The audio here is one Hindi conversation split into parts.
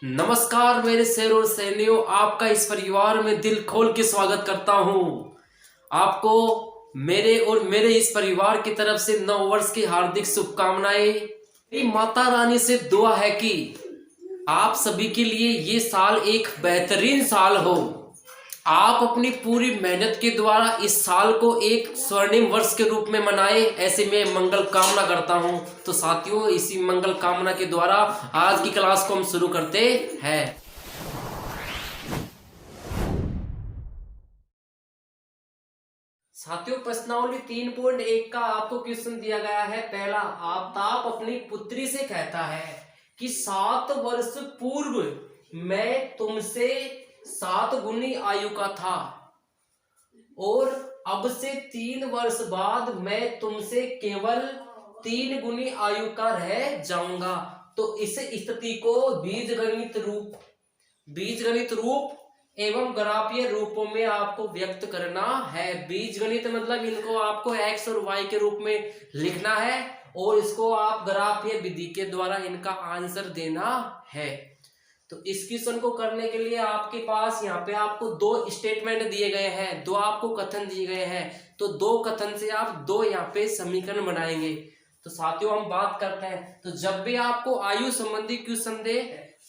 नमस्कार मेरे शेर और सहेलियों, आपका इस परिवार में दिल खोल के स्वागत करता हूं। आपको मेरे और मेरे इस परिवार की तरफ से नव वर्ष की हार्दिक शुभकामनाएं। मेरी माता रानी से दुआ है कि आप सभी के लिए ये साल एक बेहतरीन साल हो। आप अपनी पूरी मेहनत के द्वारा इस साल को एक स्वर्णिम वर्ष के रूप में मनाएं, ऐसे मैं मंगल कामना करता हूं। तो साथियों, इसी मंगल कामना के द्वारा आज की क्लास को हम शुरू करते हैं। साथियों, प्रश्नावली 3.1 का आपको क्वेश्चन दिया गया है। पहला, आफ्ताब अपनी पुत्री से कहता है कि 7 वर्ष पूर्व मैं तुमसे 7 गुनी आयु का था और अब से 3 वर्ष बाद मैं तुमसे केवल 3 गुनी आयु का रह जाऊंगा। तो इस स्थिति को बीजगणित रूप एवं ग्राफीय रूपों में आपको व्यक्त करना है। बीजगणित मतलब इनको आपको एक्स और वाई के रूप में लिखना है और इसको आप ग्राफीय विधि के द्वारा इनका आंसर देना है। तो इस क्वेश्चन को करने के लिए आपके पास यहाँ पे आपको 2 स्टेटमेंट दिए गए हैं, 2 आपको कथन दिए गए हैं। तो 2 कथन से आप 2 यहाँ पे समीकरण बनाएंगे। तो साथियों, हम बात करते हैं। तो जब भी आपको आयु संबंधी क्वेश्चन दे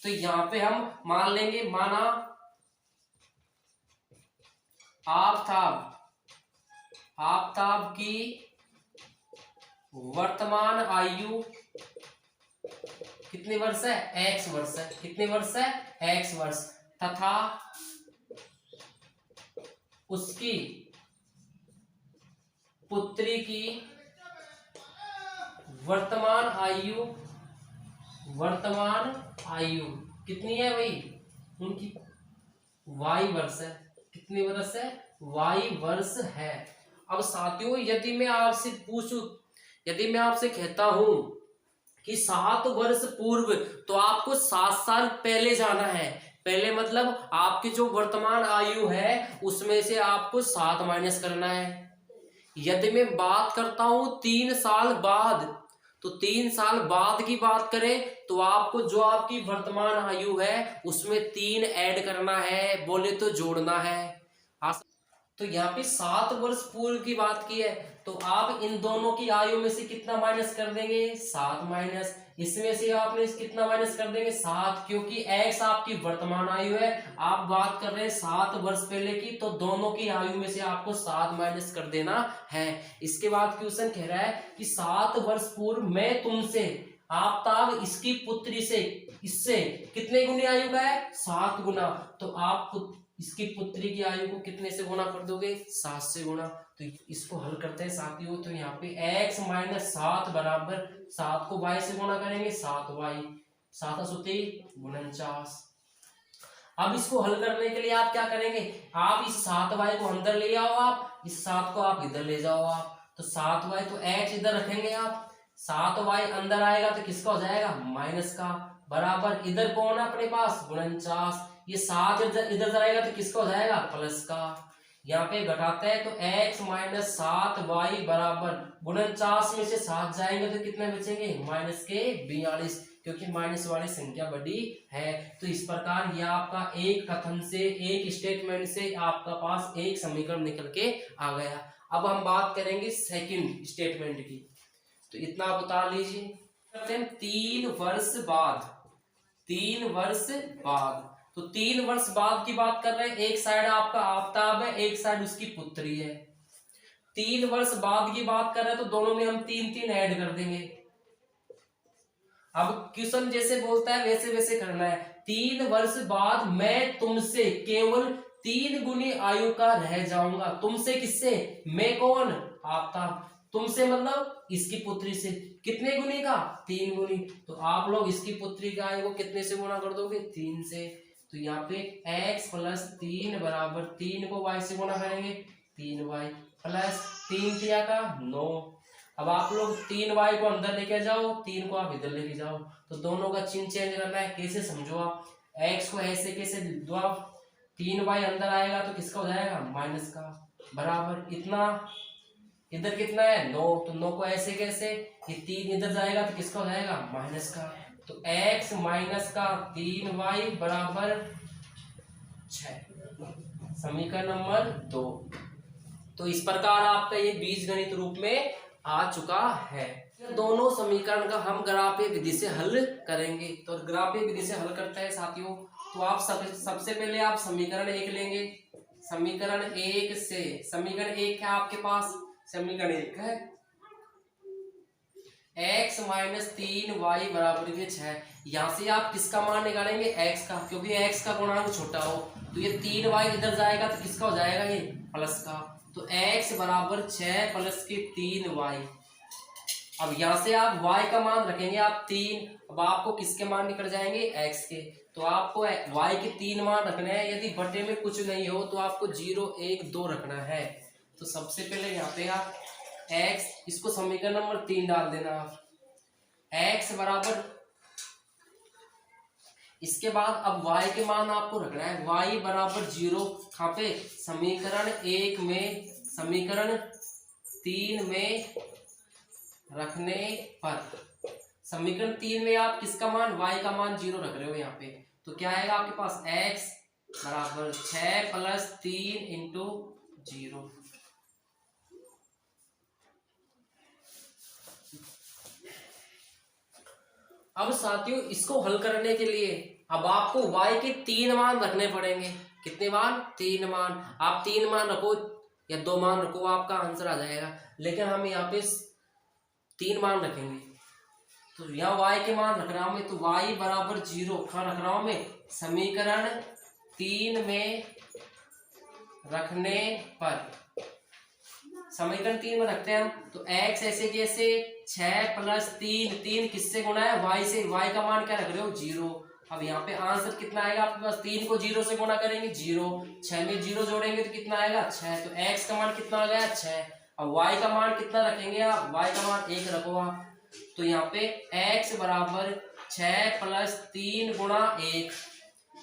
तो यहाँ पे हम मान लेंगे, माना आफ्ताब की वर्तमान आयु कितने वर्ष है? x वर्ष है। कितने वर्ष है? x वर्ष। तथा उसकी पुत्री की वर्तमान आयु कितनी है भाई? उनकी y वर्ष है। कितने वर्ष है? y वर्ष है। अब साथियों, यदि मैं आपसे कहता हूं कि 7 वर्ष पूर्व, तो आपको 7 साल पहले जाना है। पहले मतलब आपकी जो वर्तमान आयु है उसमें से आपको 7 माइनस करना है। यदि मैं बात करता हूं 3 साल बाद, तो 3 साल बाद की बात करें तो आपको जो आपकी वर्तमान आयु है उसमें 3 ऐड करना है, बोले तो जोड़ना है। तो यहाँ पे 7 वर्ष पूर्व की बात की है, तो आप इन दोनों की आयु में से कितना माइनस कर देंगे? 7 माइनस। इसमें से आपने कितना माइनस कर देंगे? 7, क्योंकि x आपकी वर्तमान आयु है। आप बात कर रहे हैं 7 वर्ष पहले की, तो दोनों की आयु में से आपको 7 माइनस कर देना है। इसके बाद क्वेश्चन कह रहा है कि 7 वर्ष पूर्व मैं तुमसे, आफ्ताब इसकी पुत्री से, इससे कितने गुनी आयु का है? 7 गुना। तो आप इसकी पुत्री की आयु को कितने से गुना कर दोगे? 7 से गुना। तो इसको हल करते हैं साथियों। तो यहाँ पे x माइनस 7 बराबर 7 को y से गुना करेंगे, 7y, 7×49। अब इसको हल करने के लिए आप क्या करेंगे? आप इस 7y को अंदर ले आओ, आप इस 7 को आप इधर ले जाओ। आप तो 7y, तो x इधर रखेंगे आप, 7y अंदर आएगा तो किसका हो जाएगा? माइनस का। बराबर इधर कौन है अपने पास? 49। ये 7 इधर जाएगा तो किसका हो जाएगा? प्लस का। यहाँ पे घटाते हैं तो x माइनस 7y बराबर 49 में से 7 जाएंगे तो कितने बचेंगे? माइनस के 42, क्योंकि माइनस वाली संख्या बड़ी है। तो इस प्रकार यह आपका एक कथन से, एक स्टेटमेंट से आपका पास एक समीकरण निकल के आ गया। अब हम बात करेंगे सेकंड स्टेटमेंट की। तो इतना बता लीजिए। 3 वर्ष बाद, 3 वर्ष बाद, तो 3 वर्ष बाद की बात कर रहे हैं। एक साइड आपका आफ्ताब है, एक साइड उसकी पुत्री है। 3 वर्ष बाद की बात कर रहे हैं तो दोनों में हम 3 ऐड कर देंगे। अब क्वेश्चन जैसे बोलता है वैसे वैसे करना है। 3 वर्ष बाद मैं तुमसे केवल 3 गुनी आयु का रह जाऊंगा। तुमसे किससे? मैं कौन? आफ्ताब। तुमसे मतलब इसकी पुत्री से। कितने गुनी का? 3 गुनी। तो आप लोग इसकी पुत्री की आयु को कितने से गुना कर दोगे? 3 से। तो यहाँ पे x प्लस 3 बराबर 3 को y से गुना करेंगे, 3y प्लस 3 किया का 9। अब आप लोग 3y को अंदर लेके जाओ, 3 को आप इधर लेके जाओ। तो दोनों का चिन्ह चेंज करना है। कैसे समझो आप? x को ऐसे कैसे दो आप? 3y अंदर आएगा तो किसका हो जाएगा? माइनस का। बराबर इतना, इधर कितना है? 9। तो 9 को ऐसे कैसे? ये 3 इधर जाएगा तो किसका हो जाएगा? माइनस का। तो x माइनस का 3y बराबर 6, समीकरण नंबर 2। तो इस प्रकार आपका ये बीजगणित रूप में आ चुका है। दोनों समीकरण का हम ग्राफीय विधि से हल करेंगे। तो ग्राफीय विधि से हल करते हैं साथियों। तो आप सबसे पहले आप समीकरण 1 लेंगे। समीकरण 1 से समीकरण 1 है आपके पास, समीकरण 1 है x माइनस 3y बराबर के 6। यहाँ से आप किसका मान निकालेंगे? x का, क्योंकि x का गुणांक छोटा हो। तो ये 3y इधर जाएगा तो किसका हो जाएगा? ये प्लस का। तो x बराबर 6 प्लस के 3y। अब यहाँ से आप y का मान रखेंगे आप 3। अब आपको किसके मान निकल जाएंगे? x के। तो आपको y के 3 मान रखने हैं। यदि बटे में कुछ नहीं हो तो आपको 0 1 2 रखना है। तो सबसे पहले यहाँ पे आप x, इसको समीकरण नंबर 3 डाल देना आप। x बराबर, इसके बाद अब y के मान आपको रखना है। y बराबर 0 कहाँ पे? समीकरण 1 में, समीकरण 3 में रखने पर। समीकरण 3 में आप किसका मान? y का मान 0 रख रहे हो यहाँ पे। तो क्या आएगा आपके पास? x बराबर 6 प्लस 3 इंटू 0। अब साथियों इसको हल करने के लिए अब आपको y के 3 मान रखने पड़ेंगे। कितने मान? 3 मान। आप 3 मान रखो या 2 मान रखो, आपका आंसर आ जाएगा। लेकिन हम यहाँ पे 3 मान रखेंगे। तो यहाँ y के मान रख रहा हूं मैं। तो y बराबर 0 कहाँ रख रहा हूं मैं? समीकरण 3 में रखने पर। समीकरण 3 में रखते हैं हम। तो x ऐसे जैसे 6 प्लस 3 किससे गुणा है? y से। y का मान क्या रख रहे हो? 0। अब यहाँ पे आंसर कितना आएगा आपके पास? 3 को 0 से गुणा करेंगे 0, 6 में 0 जोड़ेंगे तो कितना आएगा? 6। तो x का मान कितना आ गया? 6। अब y का मान कितना रखेंगे आप? y का मान 1 रखो आप। तो यहाँ पे x बराबर 6 प्लस 3 गुणा 1।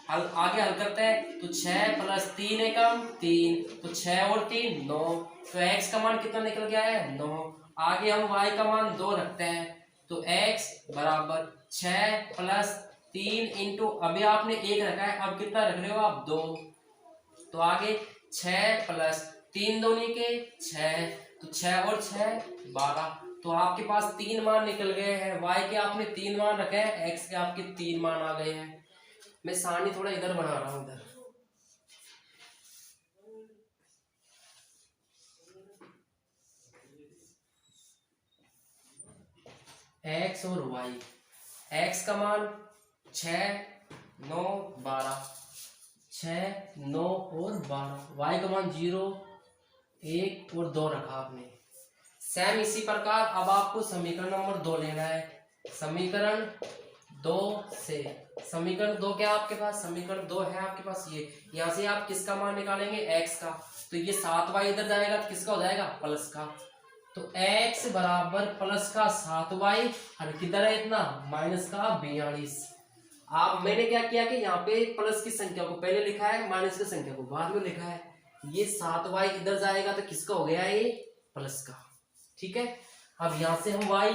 आगे हल करते हैं। तो 6 प्लस 3 एकम 3, तो 6 और 3 9। तो x का मान कितना निकल गया है? 9। आगे हम y का मान 2 रखते हैं। तो x बराबर 6 प्लस 3 इंटू, अभी आपने 1 रखा है, अब कितना रख रहे हो आप? 2। तो आगे 6 प्लस 3 दूनी के 6, तो 6 और 6 12। तो आपके पास 3 मान निकल गए हैं। y के आपने 3 मान रखे हैं, x के आपके 3 मान आ गए हैं। मैं सारणी थोड़ा इधर बना रहा हूं, इधर। x और y, x का मान 6 9 12, 6 9 और 12। y का मान 0 1 और 2 रखा आपने। सेम इसी प्रकार अब आपको समीकरण नंबर 2 लेना है। समीकरण 2 से, समीकरण 2 क्या आपके पास? समीकरण 2 है आपके पास ये। यहाँ से आप किसका मान निकालेंगे? x का। तो ये 7y इधर जाएगा तो किसका हो जाएगा? प्लस का। तो x बराबर प्लस का 7y, और किधर है इतना? माइनस का 42। आप, मैंने क्या किया कि यहाँ पे प्लस की संख्या को पहले लिखा है, माइनस की संख्या को बाद में लिखा है। ये 7y इधर जाएगा तो किसका हो गया? ये प्लस का। ठीक है। अब यहाँ से हम y,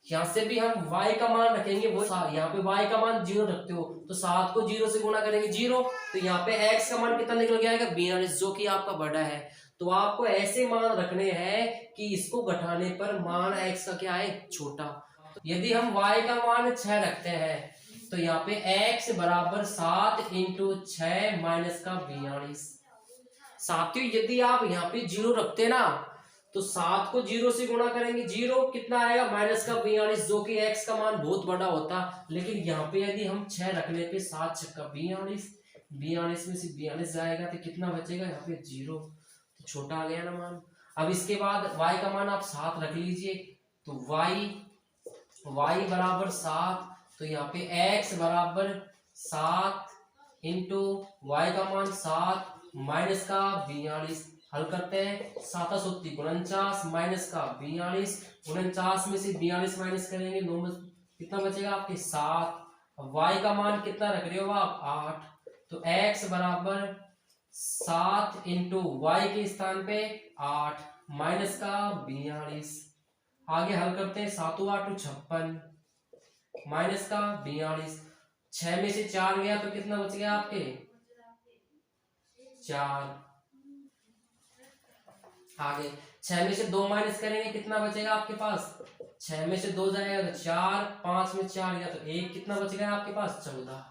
यहाँ से भी हम y का मान रखेंगे। वो यहाँ पे y का मान 0 रखते हो तो 7 को 0 से गुणा करेंगे 0। तो यहाँ पे x का मान कितना निकल गया? 42, जो कि आपका बड़ा है। तो आपको ऐसे मान रखने हैं कि इसको घटाने पर मान x का क्या है? छोटा। तो यदि हम y का मान 6 रखते हैं तो यहाँ पे x बराबर 7 इंटू 6 माइनस का 42। साथियों यदि आप यहाँ पे 0 रखते ना तो 7 को 0 से गुणा करेंगे 0, कितना आएगा? माइनस का 42, जो कि x का मान बहुत बड़ा होता। लेकिन यहाँ पे यदि हम 6 रखने पे 7 छक्का 42, 42 में से 42 जाएगा तो कितना बचेगा? यहाँ पे 0, तो छोटा आ गया ना मान। अब इसके बाद y का मान आप 7 रख लीजिए। तो y बराबर 7, तो यहाँ पे x बराबर 7 इंटू y का मान 7 माइनस का 42। हल करते हैं। 7 7 49 माइनस का 42, 49 में से 42 माइनस करेंगे 9 में कितना बचेगा आपके? 7। अब y का मान कितना रख रहे हो आप? 8। तो x बराबर 7 इंटू वाई के स्थान पे 8 माइनस का 42। आगे हल करते हैं। 7 8 56, माइनस का 42। 6 में से 4 गया तो कितना बच गया आपके 4। आगे 6 में से 2 माइनस करेंगे कितना बचेगा आपके पास, 6 में से 2 जाएगा तो 4, 5 में 4 गया तो 1, कितना बच गया आपके पास 14।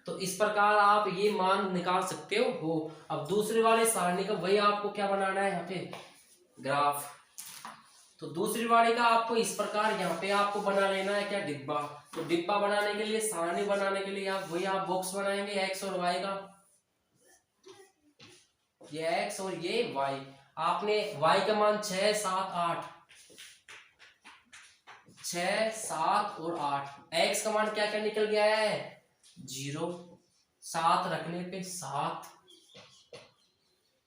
तो इस प्रकार आप ये मान निकाल सकते हो। अब दूसरे वाले सारणी का वही आपको क्या बनाना है यहाँ पे ग्राफ। तो दूसरी वाले का आपको इस प्रकार यहाँ पे आपको बना लेना है क्या डिब्बा। तो डिब्बा बनाने के लिए, सारणी बनाने के लिए आप वही आप बॉक्स बनाएंगे एक्स और वाई का, ये एक्स और ये वाई। आपने वाई का मान 6, 7, 8, 6, 7 और 8। एक्स का मान क्या क्या निकल गया है 0, 7 रखने पे 7,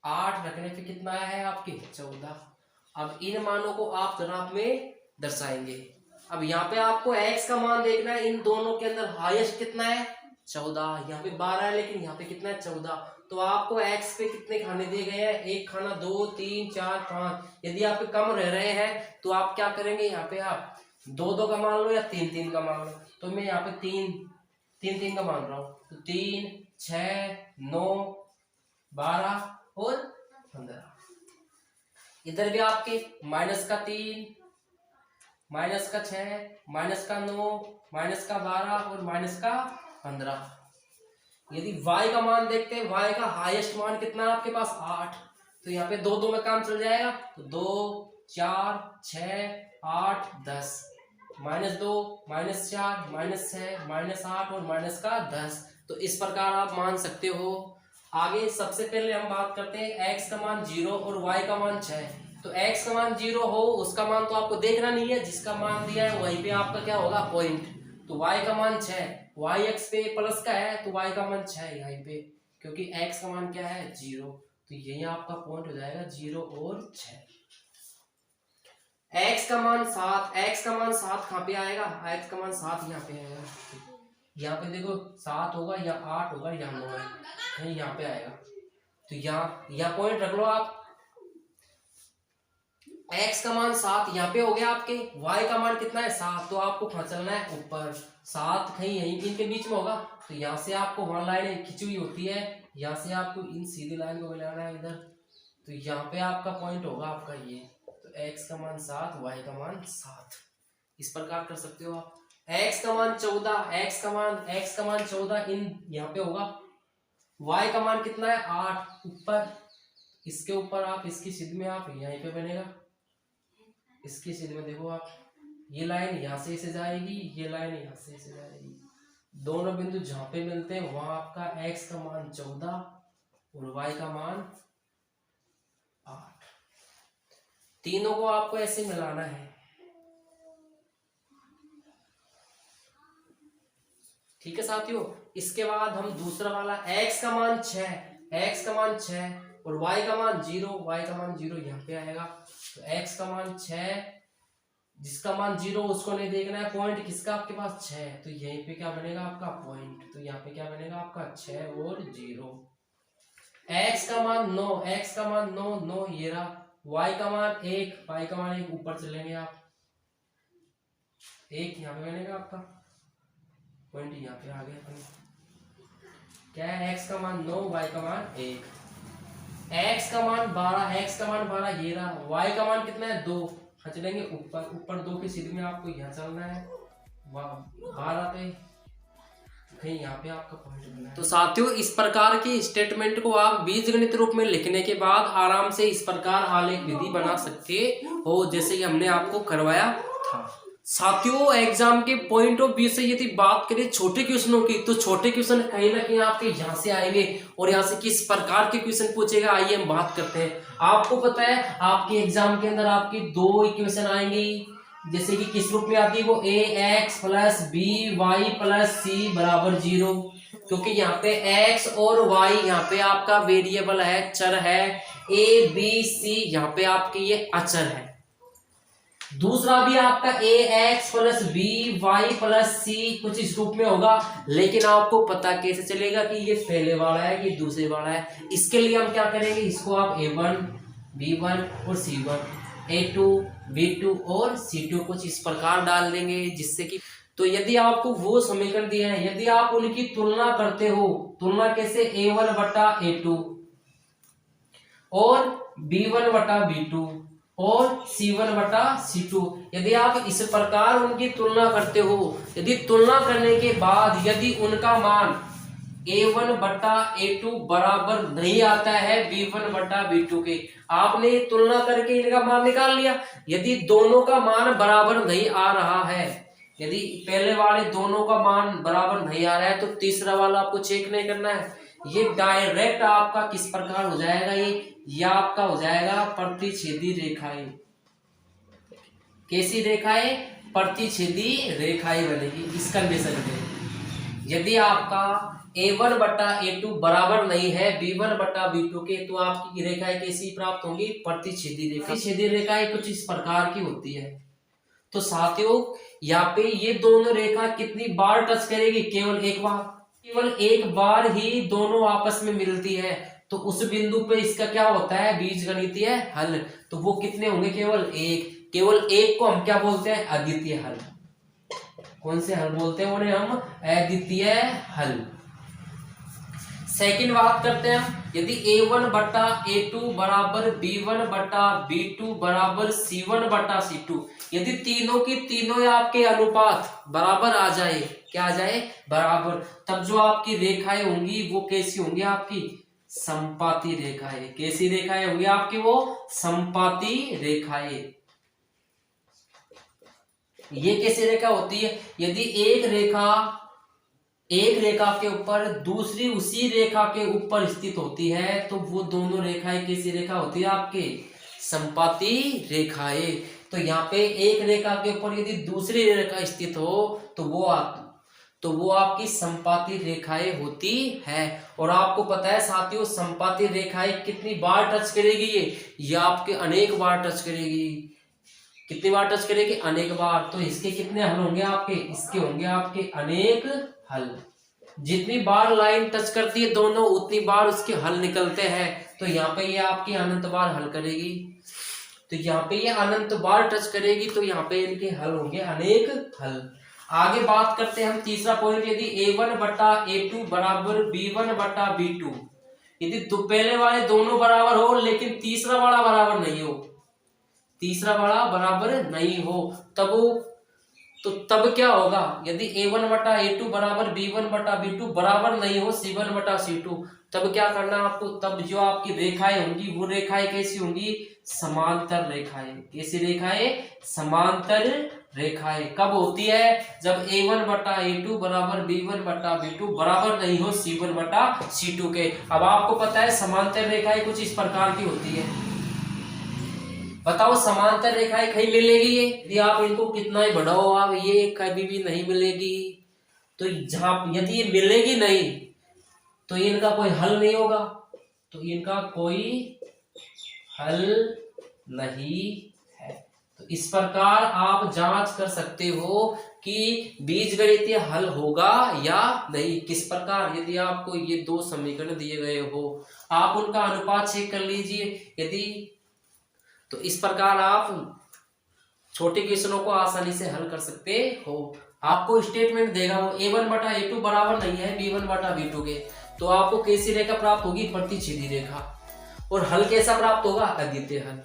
8 रखने पे कितना आया है आपके 14। अब इन मानों को आप ग्राफ में दर्शाएंगे। अब यहाँ पे आपको x का मान देखना है, इन दोनों के अंदर हाईएस्ट कितना है 14। यहाँ पे 12 है लेकिन यहाँ पे कितना है 14। तो आपको x पे कितने खाने दिए गए हैं, एक खाना, 2, 3, 4, 5। यदि आपके कम रह रहे हैं तो आप क्या करेंगे, यहाँ पे आप 2, 2 का मान लो या 3, 3 का मान लो। तो मैं यहाँ पे 3, 3 का मान रहा हूँ। तो 3, 6, 9, 12 और 15। इधर भी आपके माइनस का 3, माइनस का 6, माइनस का 9, माइनस का 12 और माइनस का 15। यदि y का मान देखते हैं, y का हाईएस्ट मान कितना है आपके पास 8। तो यहाँ पे 2, 2 में काम चल जाएगा। तो 2, 4, 6, 8, 10, -2, -4, -6, -8 और माइनस का 10। तो इस प्रकार आप मान सकते हो। आगे सबसे पहले हम बात करते हैं x का मान 0 और y का मान 6। तो x का मान 0 हो उसका मान तो आपको देखना नहीं है, जिसका मान दिया है वहीं पे आपका क्या होगा पॉइंट। तो y का मान 6, y x पे प्लस का है तो y का मान 6 यहीं पे, क्योंकि x का मान क्या है 0। तो यही आपका पॉइंट हो जाएगा 0 और 6। x का मान 7, x का मान 7 कहाँ पे आएगा, x का मान 7 यहाँ पे आएगा। यहाँ पे देखो 7 होगा या 8 होगा या 9 है, कहीं यहाँ पे आएगा। तो यहाँ पॉइंट रख लो आप। x का मान 7 यहाँ पे हो गया आपके, y का मान कितना है 7। तो आपको कहाँ चलना है ऊपर, 7 कहीं यहीं इनके बीच में होगा। तो यहाँ से आपको वहां लाइन खिंची हुई होती है, यहाँ से आपको इन सीधी लाइन को मिलाना है इधर। तो यहाँ पे आपका पॉइंट होगा आपका ये। तो x का मान 7, y का मान 7, इस प्रकार कर सकते हो आप। x का मान 14, x का मान 14 इन यहाँ पे होगा। y का मान कितना है 8 ऊपर, इसके ऊपर आप इसकी सिद्ध में आप यहीं पे बनेगा, इसकी सिद्ध में देखो आप, ये लाइन यहाँ से इसे जाएगी, ये लाइन यहाँ से इसे जाएगी। दोनों बिंदु जहाँ पे मिलते हैं वहां आपका x का मान 14 और y का मान 8। तीनों को आपको ऐसे मिलाना है। ठीक है साथियों। इसके बाद हम दूसरा वाला x का मान 6 और y का मान 0 यहाँ पे आएगा। तो x का मान 6, जिसका मान 0 उसको नहीं देखना है, पॉइंट किसका आपके पास 6। तो यहीं पे क्या बनेगा आपका पॉइंट। तो यहाँ पे क्या बनेगा आपका 6 और 0। x का मान 9 ये रहा। y का मान 1 ऊपर चलेंगे आप, 1 यहाँ पे बनेगा आपका पॉइंट, यहाँ पे आ गया। क्या है x का मान 9, y का मान 1, x का मान 12 ये रहा। y का मान कितना है 2, चलेंगे ऊपर 2 की सीधी में आपको यहाँ चलना है 12 पे, कहीं यहाँ पे आपका पॉइंट बनना है। तो साथियों इस प्रकार की स्टेटमेंट को आप बीजगणित रूप में लिखने के बाद आराम से इस प्रकार आलेख विधि बना सकते हो, जैसे कि हमने आपको करवाया था। साथियों एग्जाम के पॉइंट ऑफ व्यू से यदि बात करें छोटे क्वेश्चनों की, तो छोटे क्वेश्चन कहीं ना कहीं आपके यहाँ से आएंगे और यहाँ से किस प्रकार के क्वेश्चन पूछेगा आइए हम बात करते हैं। आपको पता है आपके एग्जाम के अंदर आपकी 2 इक्वेशन आएंगी, जैसे कि किस रूप में आती है वो ax plus b y plus c बराबर 0, क्योंकि यहाँ पे x और y यहाँ पे आपका वेरिएबल है, चर है। a b c यहाँ पे आपके ये अचर है। दूसरा भी आपका ax plus b y plus c कुछ इस रूप में होगा, लेकिन आपको पता कैसे चलेगा कि ये पहले वाला है ये दूसरे वाला है। इसके लिए हम क्या करेंगे, इसको आप a1 b1 और c1, a2 b2 और c2 कुछ इस प्रकार डाल देंगे, जिससे कि तो यदि आपको वो समीकरण दिए हैं, यदि आप उनकी तुलना करते हो, तुलना कैसे, A1 बटा A2 और B1 बटा B2 और C1 बटा C2, यदि आप इस प्रकार उनकी तुलना करते हो, यदि तुलना करने के बाद यदि उनका मान A1 बटा A2 बराबर नहीं आता है B1 बटा B2 के, आपने तुलना करके इनका मान निकाल लिया। यदि दोनों का मान बराबर नहीं आ रहा है, यदि पहले वाले दोनों का मान बराबर नहीं आ रहा है, तो तीसरा वाला आपको चेक नहीं करना है। ये डायरेक्ट आपका किस प्रकार हो जाएगा, ये आपका हो जाएगा प्रतिच्छेदी रेखाएं। कैसी रेखाएं, प्रतिच्छेदी रेखाएं बनेगी इस कंडीशन में। यदि आपका A1 बटा A2 बराबर नहीं है B1 बटा B2 के, तो आपकी रेखाएं कैसी प्राप्त होंगी, प्रतिच्छेदी रेखा। प्रतिच्छेदी रेखाएं कुछ इस प्रकार की होती है। तो साथियों यहाँ पे ये दोनों रेखा कितनी बार टच करेगी, केवल एक बार, केवल एक बार ही दोनों आपस में मिलती है। तो उस बिंदु पे इसका क्या होता है, बीजगणितीय हल। तो वो कितने होंगे, केवल एक। केवल एक को हम क्या बोलते हैं, अद्वितीय हल। कौन से हल बोलते हैं उन्हें हम, अद्वितीय हल। सेकंड बात करते हैं हम, यदि A1 बटा A2 बराबर B1 बटा B2 बराबर C1 बटा C2, यदि तीनों की तीनों आपके अनुपात बराबर आ जाए, क्या आ जाए, बराबर, तब जो आपकी रेखाएं होंगी वो कैसी होंगी, आपकी समपाती रेखाएं। कैसी रेखाएं होंगी आपकी, वो समपाती रेखाएं। ये कैसी रेखा होती है, यदि एक रेखा के ऊपर दूसरी उसी रेखा के ऊपर स्थित होती है, तो वो दोनों रेखाएं कैसी रेखा होती है, आपके समपाती रेखाएं। तो यहाँ पे एक रेखा के ऊपर यदि दूसरी रेखा स्थित हो, तो वो आपकी समपाती रेखाएं होती है। और आपको पता है साथियों, समपाती रेखाएं कितनी बार टच करेगी, ये आपके अनेक बार टच करेगी। कितनी बार टच करेगी, अनेक बार। तो इसके कितने हल होंगे आपके, इसके होंगे आपके अनेक हल। जितनी बार लाइन टच करती है दोनों, उतनी बार उसके हल निकलते हैं। तो यहाँ पे ये आपकी अनंत बार हल करेगी, तो यहाँ पे ये अनंत बार टच करेगी, तो यहाँ पे इनके हल होंगे अनेक हल। आगे बात करते हैं हम तीसरा पॉइंट, यदि A1 बटा A2 बराबर B1 बटा B2, यदि पहले वाले दोनों बराबर हो लेकिन तीसरा वाला बराबर नहीं हो, तीसरा वाला बराबर नहीं हो, तब क्या होगा, यदि A1 बटा A2 बराबर B1 बटा B2 बराबर नहीं हो C1 बटा C2, तब क्या करना आपको, तब जो आपकी रेखाएं होंगी वो रेखाएं कैसी होंगी, समांतर रेखाएं। कैसी रेखाएं, समांतर रेखाएं। कब होती है, जब A1 बटा A2 बराबर B1 बटा B2 बराबर नहीं हो C1 बटा C2 के। अब आपको पता है समांतर रेखाएं कुछ इस प्रकार की होती है। बताओ समांतर रेखाएं कहीं मिलेगी ये, यदि आप इनको कितना ही बढ़ाओ आप, ये कभी भी नहीं मिलेगी। तो जहां यदि ये मिलेगी नहीं, तो इनका कोई हल नहीं होगा, तो इनका कोई हल नहीं है। तो इस प्रकार आप जांच कर सकते हो कि बीजगणितीय हल होगा या नहीं। किस प्रकार, यदि आपको ये दो समीकरण दिए गए हो, आप उनका अनुपात चेक कर लीजिए। यदि तो इस प्रकार आप छोटे क्वेश्चनों को आसानी से हल कर सकते हो। आपको स्टेटमेंट देगा वो A1 बटा A2 बराबर नहीं है B1 बटा B2 के, तो आपको कैसी रेखा प्राप्त होगी, प्रतिच्छेदी रेखा। और हल कैसा प्राप्त होगा, अद्वितीय हल।